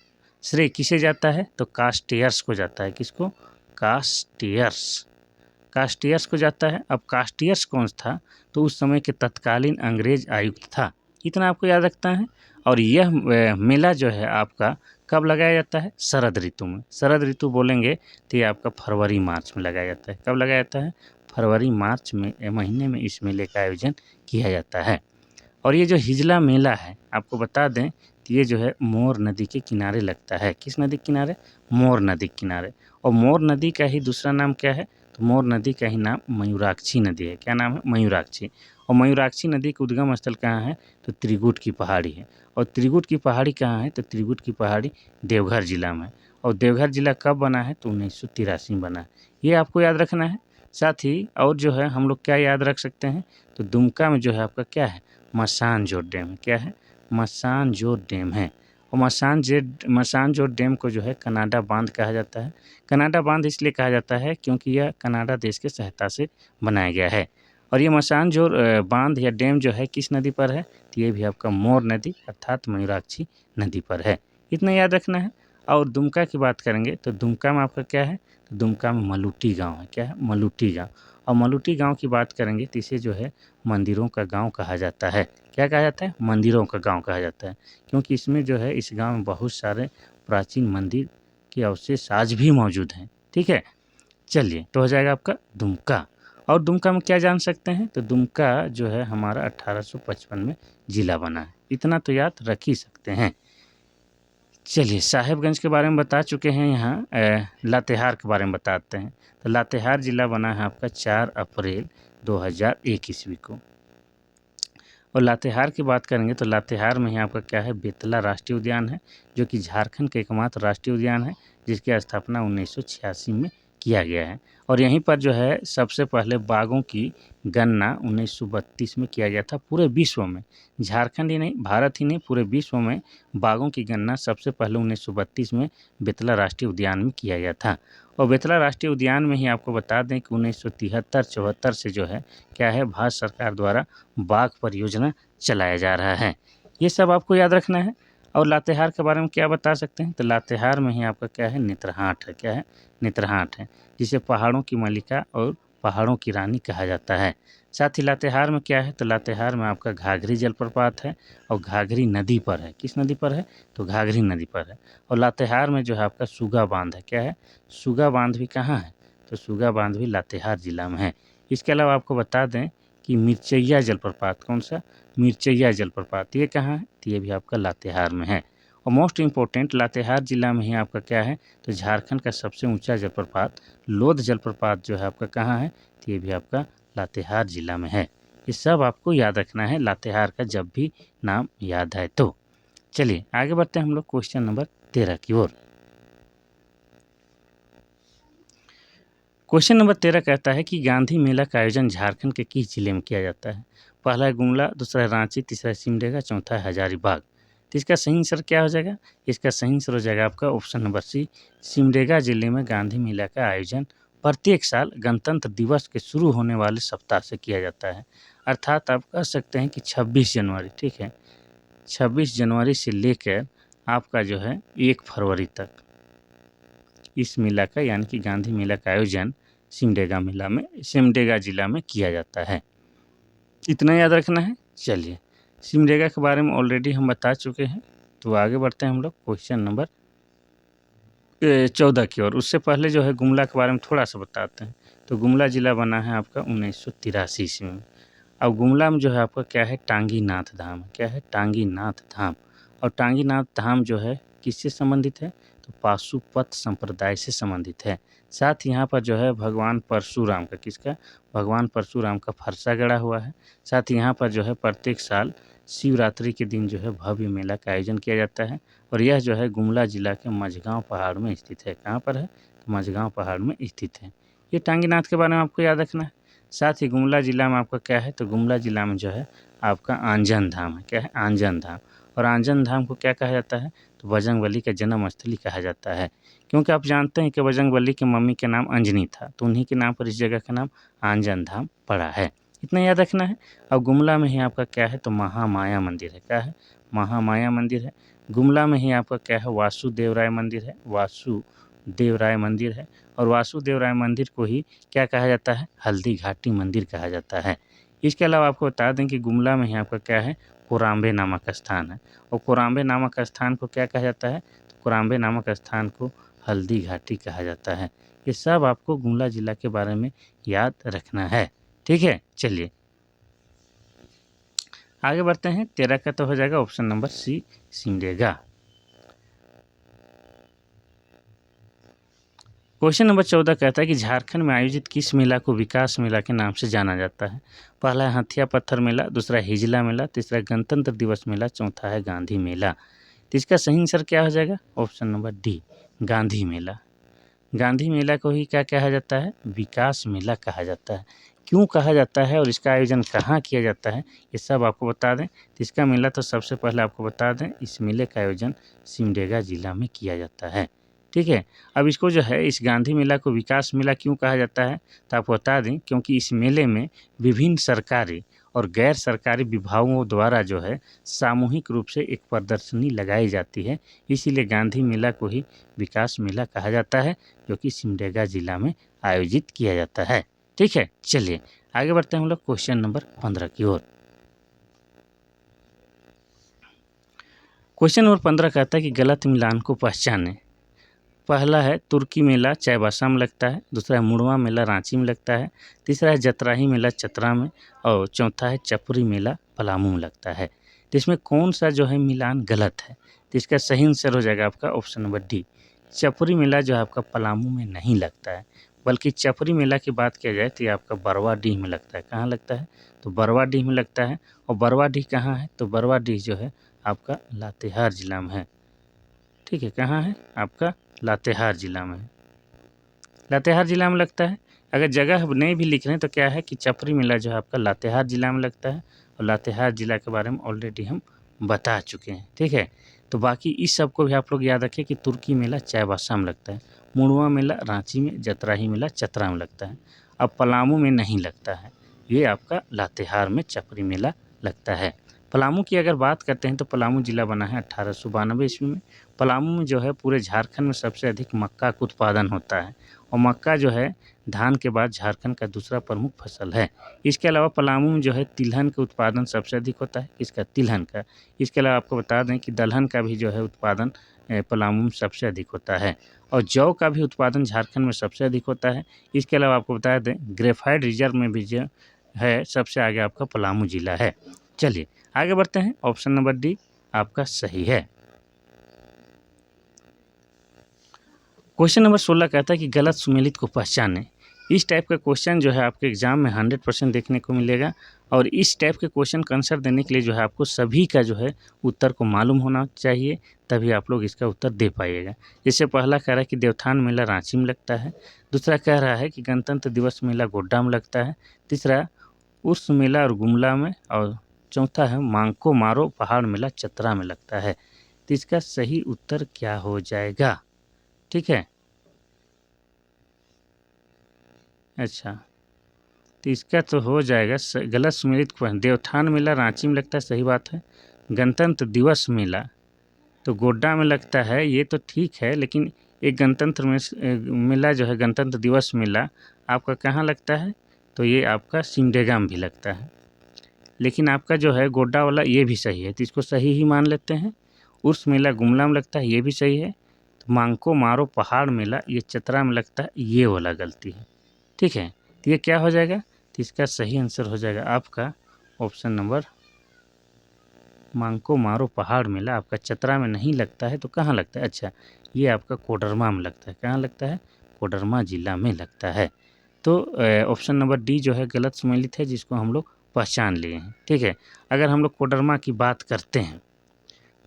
श्रेय किसे जाता है, तो कास्टियर्स को जाता है। किसको, कास्टियर्स को जाता है। अब कास्टियर्स कौन था, तो उस समय के तत्कालीन अंग्रेज आयुक्त था। इतना आपको याद रखना है। और यह मेला जो है आपका कब लगाया जाता है, शरद ऋतु में। शरद ऋतु बोलेंगे तो ये आपका फरवरी मार्च में लगाया जाता है। कब लगाया जाता है, फरवरी मार्च में महीने में इस मेले का आयोजन किया जाता है। और ये जो हिजला मेला है आपको बता दें, तो ये जो है मोर नदी के किनारे लगता है। किस नदी के किनारे, मोर नदी के किनारे। और मोर नदी का ही दूसरा नाम क्या है, तो मोर नदी का ही नाम मयूराक्षी नदी है। क्या नाम है, मयूराक्षी। और मयूराक्षी नदी का उद्गम स्थल कहाँ है, तो त्रिकुट की पहाड़ी है। और त्रिकुट की पहाड़ी कहाँ है, तो त्रिकुट की पहाड़ी देवघर जिला में है। और देवघर जिला कब बना है, तो 1983 में बना है। ये आपको याद रखना है। साथ ही और जो है हम लोग क्या याद रख सकते हैं, तो दुमका में जो है आपका क्या है, मसानजोर डैम है। क्या है, मसानजोर डैम है। और मसानजोर डैम को जो है कनाडा बांध कहा जाता है। कनाडा बांध इसलिए कहा जाता है क्योंकि यह कनाडा देश के सहायता से बनाया गया है। और ये मसानजोर बांध या डैम जो है किस नदी पर है, तो ये भी आपका मोर नदी अर्थात मयूराक्षी नदी पर है। इतना याद रखना है। और दुमका की बात करेंगे तो दुमका में आपका क्या है, तो दुमका में मलूटी गाँव है। क्या है, मलूटी गाँव। और मलूटी गाँव की बात करेंगे तो इसे जो है मंदिरों का गाँव कहा जाता है। क्या कहा जाता है, मंदिरों का गाँव कहा जाता है, क्योंकि इसमें जो है इस गाँव में बहुत सारे प्राचीन मंदिर के अवशेष आज भी मौजूद हैं। ठीक है, चलिए तो हो जाएगा आपका दुमका। और दुमका में क्या जान सकते हैं, तो दुमका जो है हमारा 1855 में जिला बना है। इतना तो याद रख ही सकते हैं। चलिए साहेबगंज के बारे में बता चुके हैं, यहाँ लातेहार के बारे में बताते हैं। तो लातेहार जिला बना है आपका 4 अप्रैल 2001 ईस्वी को। और लातेहार की बात करेंगे तो लातेहार में ही आपका क्या है, बेतला राष्ट्रीय उद्यान है, जो कि झारखंड का एकमात्र राष्ट्रीय उद्यान है, जिसकी स्थापना 1986 में किया गया है। और यहीं पर जो है सबसे पहले बाघों की गणना 1932 में किया गया था पूरे विश्व में। झारखंड ही नहीं, भारत ही नहीं, पूरे विश्व में बाघों की गणना सबसे पहले 1932 में बेतला राष्ट्रीय उद्यान में किया गया था। और बेतला राष्ट्रीय उद्यान में ही आपको बता दें कि 1973-74 से जो है क्या है, भारत सरकार द्वारा बाघ परियोजना चलाया जा रहा है। ये सब आपको याद रखना है। और लातेहार के बारे में क्या बता सकते हैं, तो लातेहार में ही आपका क्या है, नेत्रहाट है। क्या है, नेत्रहाट है, जिसे पहाड़ों की मलिका और पहाड़ों की रानी कहा जाता है। साथ ही लातेहार में क्या है, तो लातेहार में आपका घाघरी जलप्रपात है और घाघरी नदी पर है। किस नदी पर है, तो घाघरी नदी पर है। और लातेहार में जो है आपका सुगा बांध है। क्या है, सुगा बांध भी कहाँ है, तो सुगा बांध भी लातेहार जिला में है। इसके अलावा आपको बता दें कि मिर्चैया जलप्रपात, कौन सा, मिर्चैया जलप्रपात, ये कहाँ है, तो ये भी आपका लातेहार में है। और मोस्ट इम्पोर्टेंट, लातेहार जिला में ही आपका क्या है, तो झारखंड का सबसे ऊंचा जलप्रपात लोध जलप्रपात जो है आपका कहाँ है, तो ये भी आपका लातेहार जिला में है। ये सब आपको याद रखना है लातेहार का जब भी नाम याद आए तो। चलिए आगे बढ़ते हैं हम लोग क्वेश्चन नंबर 13 की ओर। क्वेश्चन नंबर 13 कहता है कि गांधी मेला का आयोजन झारखंड के किस जिले में किया जाता है। पहला है गुमला, दूसरा है रांची, तीसरा है सिमडेगा, चौथा है हजारीबाग। तो इसका सही आंसर क्या हो जाएगा, इसका सही आंसर हो जाएगा आपका ऑप्शन नंबर सी, सिमडेगा जिले में गांधी मेला का आयोजन प्रत्येक साल गणतंत्र दिवस के शुरू होने वाले सप्ताह से किया जाता है। अर्थात आप कह सकते हैं कि 26 जनवरी, ठीक है, 26 जनवरी से लेकर आपका जो है 1 फरवरी तक इस मेला का, यानी कि गांधी मेला का आयोजन सिमडेगा मेला में, सिमडेगा जिला में किया जाता है। इतना याद रखना है। चलिए सिमडेगा के बारे में ऑलरेडी हम बता चुके हैं, तो आगे बढ़ते हैं हम लोग क्वेश्चन नंबर 14 की ओर। उससे पहले जो है गुमला के बारे में थोड़ा सा बताते हैं। तो गुमला जिला बना है आपका 1983 ईस्वी में। अब गुमला में जो है आपका क्या है, टांगी नाथ धाम। क्या है, टांगी नाथ धाम। और टांगी नाथ धाम जो है किससे संबंधित है, तो पाशुपत संप्रदाय से संबंधित है। साथ यहाँ पर जो है भगवान परशुराम का, किसका, भगवान परशुराम का फरसा गड़ा हुआ है। साथ यहाँ पर जो है प्रत्येक साल शिवरात्रि के दिन जो है भव्य मेला का आयोजन किया जाता है। और यह जो है गुमला जिला के मझगांव पहाड़ में स्थित है। कहाँ पर है, तो मझगांव पहाड़ में स्थित है। ये टांगीनाथ के बारे में आपको याद रखना है। साथ ही गुमला जिला में आपका क्या है, तो गुमला जिला में जो है आपका आंजन धाम है। क्या है, आंजन धाम। और आंजन धाम को क्या कहा जाता है, तो बजरंगबली का जन्म स्थली कहा जाता है। क्योंकि आप जानते हैं कि बजरंगबली की मम्मी के नाम अंजनी था, तो उन्हीं के नाम पर इस जगह का नाम आंजन धाम पड़ा है। इतना याद रखना है। अब गुमला में ही आपका क्या है, तो महामाया मंदिर है। क्या है, महामाया मंदिर है। गुमला में ही आपका क्या है, वासुदेव राय मंदिर है। वासुदेव राय मंदिर है। और वासुदेव राय मंदिर को ही क्या कहा जाता है, हल्दी घाटी मंदिर कहा जाता है। इसके अलावा आपको बता दें कि गुमला में ही आपका क्या है, कोराम्बे नामक स्थान है। और कोराम्बे नामक स्थान को क्या कहा जाता है, तो कोराम्बे नामक स्थान को हल्दी घाटी कहा जाता है। ये सब आपको गुमला जिला के बारे में याद रखना है। ठीक है, चलिए आगे बढ़ते हैं। 13 का तो हो जाएगा option number C, Simdega. Question number 14 कहता है कि झारखंड में आयोजित किस मेला को विकास मेला के नाम से जाना जाता है। पहला है हथिया पत्थर मेला, दूसरा हिजला मेला, तीसरा गणतंत्र दिवस मेला, चौथा है गांधी मेला। तो इसका सही आंसर क्या हो जाएगा, ऑप्शन नंबर डी, गांधी मेला। गांधी मेला को ही क्या कहा जाता है, विकास मेला कहा जाता है। क्यों कहा जाता है और इसका आयोजन कहाँ किया जाता है, ये सब आपको बता दें। तो इसका मेला तो सबसे पहले आपको बता दें, इस मेले का आयोजन सिमडेगा जिला में किया जाता है। ठीक है, अब इसको जो है, इस गांधी मेला को विकास मेला क्यों कहा जाता है, तो आपको बता दें क्योंकि इस मेले में विभिन्न सरकारी और गैर सरकारी विभागों द्वारा जो है सामूहिक रूप से एक प्रदर्शनी लगाई जाती है। इसीलिए गांधी मेला को ही विकास मेला कहा जाता है, जो कि सिमडेगा जिला में आयोजित किया जाता है। ठीक है, चलिए आगे बढ़ते हैं हम लोग क्वेश्चन नंबर 15 की ओर। क्वेश्चन नंबर 15 कहता है कि गलत मिलान को पहचानें। पहला है तुर्की मेला चाईबासा में लगता है, दूसरा है मुड़वा मेला रांची में लगता है, तीसरा है जतराही मेला चतरा में और चौथा है चपरी मेला पलामू में लगता है। तो इसमें कौन सा जो है मिलान गलत है? तो इसका सही आंसर हो जाएगा आपका ऑप्शन नंबर डी। चपरी मेला जो है आपका पलामू में नहीं लगता है, बल्कि चपरी मेला की बात किया जाए तो ये आपका बरवाडीह में लगता है। कहाँ लगता है? तो बरवाडीह में लगता है। और बरवाडीह कहाँ है? तो बरवाडीह जो है आपका लातेहार जिला में है। ठीक है, कहाँ है? आपका लातेहार जिला में है। लातेहार जिला में लगता है। अगर जगह नहीं भी लिख रहे हैं तो क्या है कि चपरी मेला जो है आपका लातेहार जिला में लगता है, और लातेहार जिला के बारे में ऑलरेडी हम बता चुके हैं। ठीक है, तो बाकी इस सब को भी आप लोग याद रखें कि तुर्की मेला चाईबासा में लगता है, मुड़वा मेला रांची में, जतराही मेला चतरा में लगता है। अब पलामू में नहीं लगता है, ये आपका लातेहार में चपरी मेला लगता है। पलामू की अगर बात करते हैं तो पलामू जिला बना है 1892 ईस्वी में। पलामू में जो है पूरे झारखंड में सबसे अधिक मक्का का उत्पादन होता है, और मक्का जो है धान के बाद झारखंड का दूसरा प्रमुख फसल है। इसके अलावा पलामू में जो है तिलहन का उत्पादन सबसे अधिक होता है, इसका तिलहन का। इसके अलावा आपको बता दें कि दलहन का भी जो है उत्पादन पलामू में सबसे अधिक होता है, और जौ का भी उत्पादन झारखंड में सबसे अधिक होता है। इसके अलावा आपको बता दें ग्रेफाइट रिजर्व में भी जो है सबसे आगे आपका पलामू जिला है। चलिए आगे बढ़ते हैं, ऑप्शन नंबर डी आपका सही है। क्वेश्चन नंबर 16 कहता है कि गलत सुमेलित को पहचानें। इस टाइप का क्वेश्चन जो है आपके एग्जाम में 100% देखने को मिलेगा, और इस टाइप के क्वेश्चन का आंसर देने के लिए जो है आपको सभी का जो है उत्तर को मालूम होना चाहिए, तभी आप लोग इसका उत्तर दे पाइएगा। जैसे पहला कह रहा है कि देवथान मेला रांची में लगता है, दूसरा कह रहा है कि गणतंत्र दिवस मेला गोड्डा में लगता है, तीसरा उर्स मेला और गुमला में, और चौथा है मांको मारो पहाड़ मेला चतरा में लगता है। तो इसका सही उत्तर क्या हो जाएगा? ठीक है, अच्छा, तो इसका तो हो जाएगा गलत सुमेलित क्वेश्चन। देवथान मेला रांची में लगता है, सही बात है। गणतंत्र दिवस मेला तो गोड्डा में लगता है, ये तो ठीक है, लेकिन एक गणतंत्र मेला जो है गणतंत्र दिवस मेला आपका कहाँ लगता है? तो ये आपका सिमडेगा में भी लगता है। लेकिन आपका जो है गोड्डा वाला ये भी सही है, तो इसको सही ही मान लेते हैं। उर्स मेला गुमला में लगता है, ये भी सही है। तो मांको मारो पहाड़ मेला ये चतरा में लगता है, ये वाला गलती है। ठीक है, तो ये क्या हो जाएगा? तो इसका सही आंसर हो जाएगा आपका ऑप्शन नंबर मांको मारो पहाड़ मेला आपका चतरा में नहीं लगता है, तो कहाँ लगता है? अच्छा, ये आपका कोडरमा में लगता है। कहाँ लगता है? कोडरमा जिला में लगता है। तो ऑप्शन नंबर डी जो है गलत सुमेलित है, जिसको हम लोग पहचान लिए हैं। ठीक है, अगर हम लोग कोडरमा की बात करते हैं,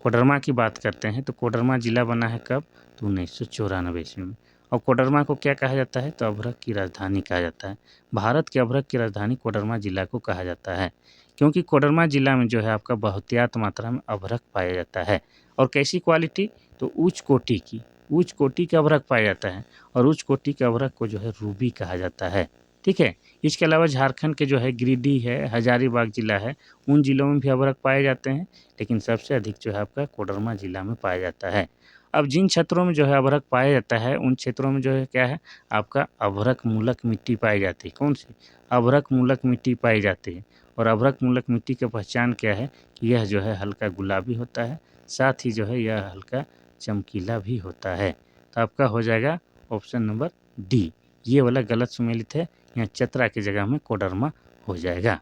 कोडरमा की बात करते हैं तो कोडरमा जिला बना है कब? तो 1994 ईस्वी में। और कोडरमा को क्या कहा जाता है? तो अभ्रक की राजधानी कहा जाता है। भारत के अभ्रक की राजधानी कोडरमा जिला को कहा जाता है, क्योंकि कोडरमा जिला में जो है आपका बहुतायत मात्रा में अभ्रक पाया जाता है। और कैसी क्वालिटी? तो उच्च कोटि की, उच्च कोटि का अभ्रक पाया जाता है, और उच्च कोटि के अभ्रक को जो है रूबी कहा जाता है। ठीक है, इसके अलावा झारखंड के जो है गिरिडीह है, हजारीबाग जिला है, उन जिलों में भी अभ्रक पाए जाते हैं, लेकिन सबसे अधिक जो है आपका कोडरमा जिला में पाया जाता है। अब जिन क्षेत्रों में जो है अभ्रक पाया जाता है, उन क्षेत्रों में जो है क्या है आपका अभ्रक मूलक मिट्टी पाई जाती है। कौन सी? अभ्रक मूलक मिट्टी पाई जाती है। और अभ्रक मूलक मिट्टी की पहचान क्या है कि यह जो है हल्का गुलाबी होता है, साथ ही जो है यह हल्का चमकीला भी होता है। तो आपका हो जाएगा ऑप्शन नंबर डी, ये वाला गलत सुमेलित है, यहाँ चतरा की जगह में कोडरमा हो जाएगा।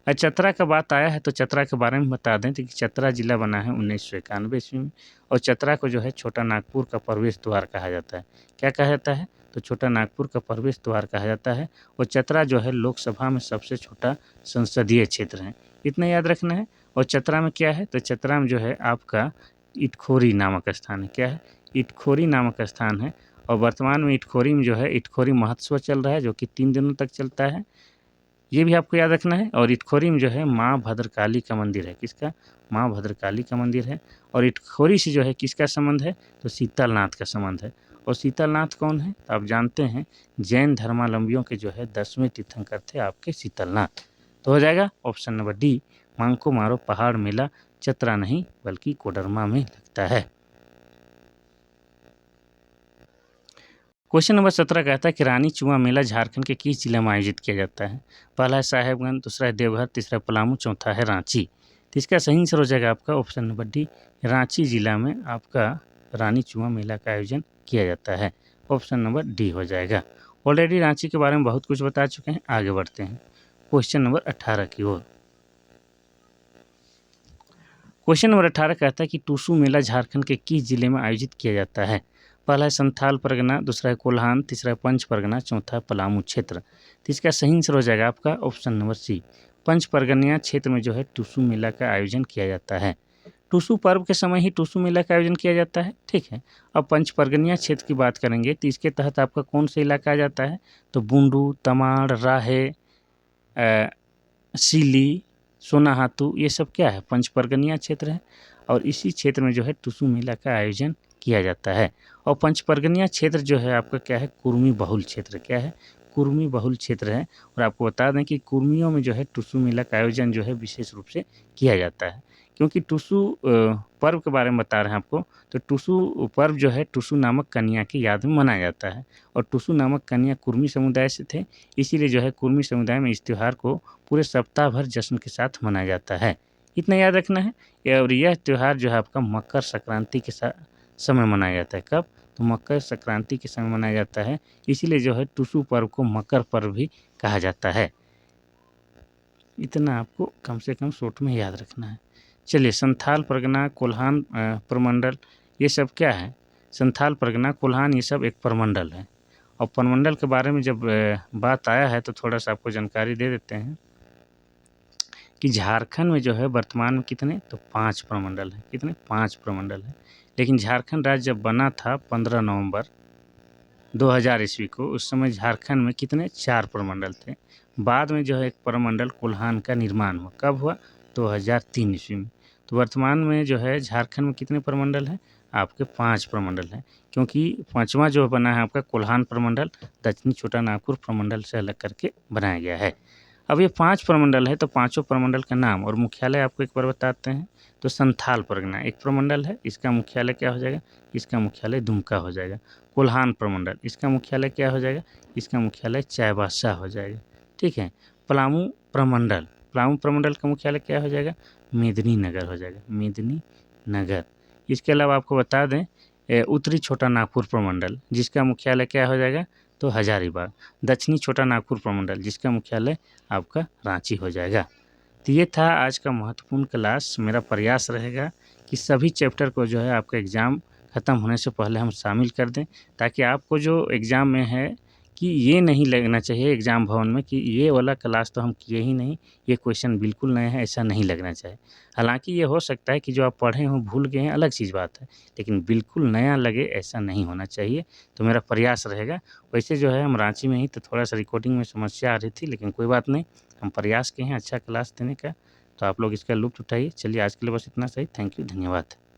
चतरा का बात आया है तो चतरा के बारे में बता दें तो कि चतरा जिला बना है 1991 ईस्वी में, और चतरा को जो है छोटा नागपुर का प्रवेश द्वार कहा जाता है। क्या कहा जाता है? तो छोटा नागपुर का प्रवेश द्वार कहा जाता है। और चतरा जो है लोकसभा में सबसे छोटा संसदीय क्षेत्र है, इतना याद रखना है। और चतरा में क्या है? तो चतरा में जो है आपका इटखोरी नामक स्थान है। क्या है? इटखोरी नामक स्थान है। और वर्तमान में इटखोरी में जो है इटखोरी महोत्सव चल रहा है, जो कि 3 दिनों तक चलता है, ये भी आपको याद रखना है। और इटखोरी में जो है माँ भद्रकाली का मंदिर है। किसका? माँ भद्रकाली का मंदिर है। और इटखोरी से जो है किसका संबंध है? तो शीतलनाथ का संबंध है। और शीतलनाथ कौन है? तो आप जानते हैं जैन धर्मावलंबियों के जो है 10वें तीर्थंकर थे आपके शीतलनाथ। तो हो जाएगा ऑप्शन नंबर डी, मांग को मारो पहाड़ मेला चतरा नहीं बल्कि कोडरमा में लगता है। क्वेश्चन नंबर 17 कहता है कि रानी चुआ मेला झारखंड के किस जिले में आयोजित किया जाता है? पहला है साहेबगंज, दूसरा है देवघर, तीसरा है पलामू, चौथा है रांची। तो इसका सही आंसर हो जाएगा आपका ऑप्शन नंबर डी, रांची जिला में आपका रानी चुआ मेला का आयोजन किया जाता है। ऑप्शन नंबर डी हो जाएगा। ऑलरेडी रांची के बारे में बहुत कुछ बता चुके हैं, आगे बढ़ते हैं क्वेश्चन नंबर 18 की ओर। क्वेश्चन नंबर 18 कहता है कि टूसू मेला झारखंड के किस जिले में आयोजित किया जाता है? पहला है संथाल परगना, दूसरा है कोल्हान, तीसरा है पंच परगना, चौथा है पलामू क्षेत्र। तो इसका सही आंसर हो जाएगा आपका ऑप्शन नंबर सी, पंच परगनिया क्षेत्र में जो है टूसू मेला का आयोजन किया जाता है। टूसू पर्व के समय ही टूसू मेला का आयोजन किया जाता है, ठीक है। अब पंच परगनिया क्षेत्र की बात करेंगे तो इसके तहत आपका कौन सा इलाका आ जाता है? तो बूंडू, तमाड़, राहे, सीली, सोनाहातू, ये सब क्या है? पंच परगनिया क्षेत्र है और इसी क्षेत्र में जो है टूसू मेला का आयोजन किया जाता है। और पंच परगनिया क्षेत्र जो है आपका क्या है? कुर्मी बहुल क्षेत्र। क्या है? कुर्मी बहुल क्षेत्र है। और आपको बता दें कि कुर्मियों में जो है टूसू मेला का आयोजन जो है विशेष रूप से किया जाता है, क्योंकि टूसू पर्व के बारे में बता रहे हैं आपको। तो टूसू पर्व जो है टूसू नामक कन्या की याद में मनाया जाता है और टूसू नामक कन्या कुर्मी समुदाय से थे, इसीलिए जो है कुर्मी समुदाय में इस त्यौहार को पूरे सप्ताह भर जश्न के साथ मनाया जाता है। इतना याद रखना है। और यह त्यौहार जो है आपका मकर संक्रांति के समय मनाया जाता है। कब? तो मकर संक्रांति के समय मनाया जाता है, इसीलिए जो है टूसू पर्व को मकर पर्व भी कहा जाता है। इतना आपको कम से कम शॉर्ट में याद रखना है। चलिए, संथाल परगना, कोल्हान प्रमंडल, ये सब क्या है? संथाल परगना, कोल्हान, ये सब एक प्रमंडल है। और प्रमंडल के बारे में जब बात आया है तो थोड़ा सा आपको जानकारी दे देते हैं कि झारखंड में जो है वर्तमान में कितने? तो 5 प्रमंडल हैं। कितने? 5 प्रमंडल हैं। लेकिन झारखंड राज्य जब बना था 15 नवंबर 2000 ईस्वी को, उस समय झारखंड में कितने? 4 प्रमंडल थे। बाद में जो है एक प्रमंडल कोल्हान का निर्माण हुआ। कब हुआ? 2003 ईस्वी में। तो वर्तमान में जो है झारखंड में कितने प्रमंडल हैं? आपके 5 प्रमंडल हैं, क्योंकि 5वां जो बना है आपका कोल्हान प्रमंडल दक्षिणी छोटा नागपुर प्रमंडल से अलग करके बनाया गया है। अब ये 5 प्रमंडल है तो पाँचों प्रमंडल का नाम और मुख्यालय आपको एक बार बताते हैं। तो संथाल परगना एक प्रमंडल है, इसका मुख्यालय क्या हो जाएगा? इसका मुख्यालय दुमका हो जाएगा। कोल्हान प्रमंडल, इसका मुख्यालय क्या हो जाएगा? इसका मुख्यालय चाईबासा हो जाएगा, ठीक है। पलामू प्रमंडल, पलामू प्रमंडल का मुख्यालय क्या हो जाएगा? मेदिनीनगर हो जाएगा, मेदिनीनगर। इसके अलावा आपको बता दें उत्तरी छोटा नागपुर प्रमंडल, जिसका मुख्यालय क्या हो जाएगा? तो हजारीबाग। दक्षिणी छोटा नागपुर प्रमंडल, जिसका मुख्यालय आपका रांची हो जाएगा। तो ये था आज का महत्वपूर्ण क्लास। मेरा प्रयास रहेगा कि सभी चैप्टर को जो है आपका एग्ज़ाम ख़त्म होने से पहले हम शामिल कर दें, ताकि आपको जो एग्ज़ाम में है कि ये नहीं लगना चाहिए एग्ज़ाम भवन में कि ये वाला क्लास तो हम किए ही नहीं, ये क्वेश्चन बिल्कुल नए हैं, ऐसा नहीं लगना चाहिए। हालाँकि ये हो सकता है कि जो आप पढ़े हों भूल गए हैं, अलग चीज़ बात है, लेकिन बिल्कुल नया लगे ऐसा नहीं होना चाहिए। तो मेरा प्रयास रहेगा। वैसे जो है हम रांची में ही तो थोड़ा-सा रिकॉर्डिंग में समस्या आ रही थी, लेकिन कोई बात नहीं, हम प्रयास किए हैं अच्छा क्लास देने का, तो आप लोग इसका लुत्फ़ उठाइए। चलिए आज के लिए बस इतना सही। थैंक यू, धन्यवाद।